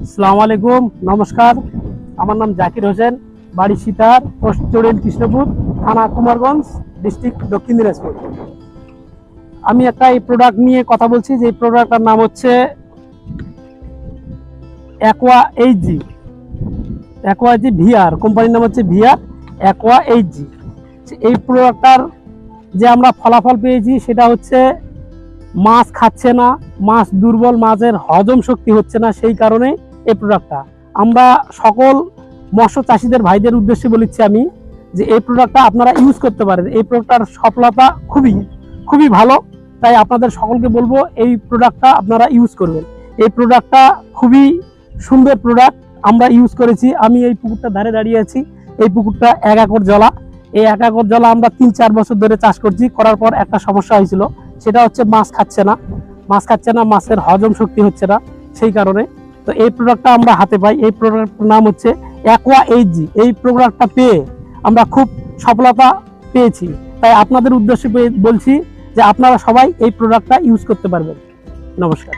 আসসালামু আলাইকুম, নমস্কার। আমার নাম জাকির হোসেন, বাড়ি সীতার, পোস্ট চড়েল কৃষ্ণপুর, থানা কুমারগঞ্জ, ডিস্ট্রিক্ট দক্ষিণ দিনাজপুর। আমি একটা এই প্রোডাক্ট নিয়ে কথা বলছি, যে প্রোডাক্টটার নাম হচ্ছে অ্যাকোয়া এইচজি। অ্যাকোয়া জি ভিআর, কোম্পানির নাম হচ্ছে ভিআর অ্যাকোয়া এইচজি। এই প্রোডাক্টটার যে আমরা ফলাফল পেয়েছি সেটা হচ্ছে মাছ খাচ্ছে না, মাছ দুর্বল, মাছের হজম শক্তি হচ্ছে না। সেই কারণে এই প্রোডাক্টটা আমরা সকল মৎস্য চাষিদের ভাইদের উদ্দেশ্যে বলেছি আমি, যে এই প্রোডাক্টটা আপনারা ইউজ করতে পারেন। এই প্রোডাক্টটার সফলতা খুবই খুবই ভালো, তাই আপনাদের সকলকে বলবো এই প্রোডাক্টটা আপনারা ইউজ করবেন। এই প্রোডাক্টটা খুবই সুন্দর প্রোডাক্ট, আমরা ইউজ করেছি। আমি এই পুকুরটা ধারে দাঁড়িয়ে আছি, এই পুকুরটা 1 একর জলা। এই 1 একর জলা আমরা 3-4 বছর ধরে চাষ করছি। করার পর একটা সমস্যা হয়েছিল, সেটা হচ্ছে মাছ খাচ্ছে না, মাছের হজম শক্তি হচ্ছে না। সেই কারণে তো এই প্রোডাক্টটা আমরা হাতে পাই। এই প্রোডাক্টটার নাম হচ্ছে অ্যাকোয়া এইচজি। এই প্রোডাক্টটা পেয়ে আমরা খুব সফলতা পেয়েছি, তাই আপনাদের উদ্দেশ্যে বলছি যে আপনারা সবাই এই প্রোডাক্টটা ইউজ করতে পারবেন। নমস্কার।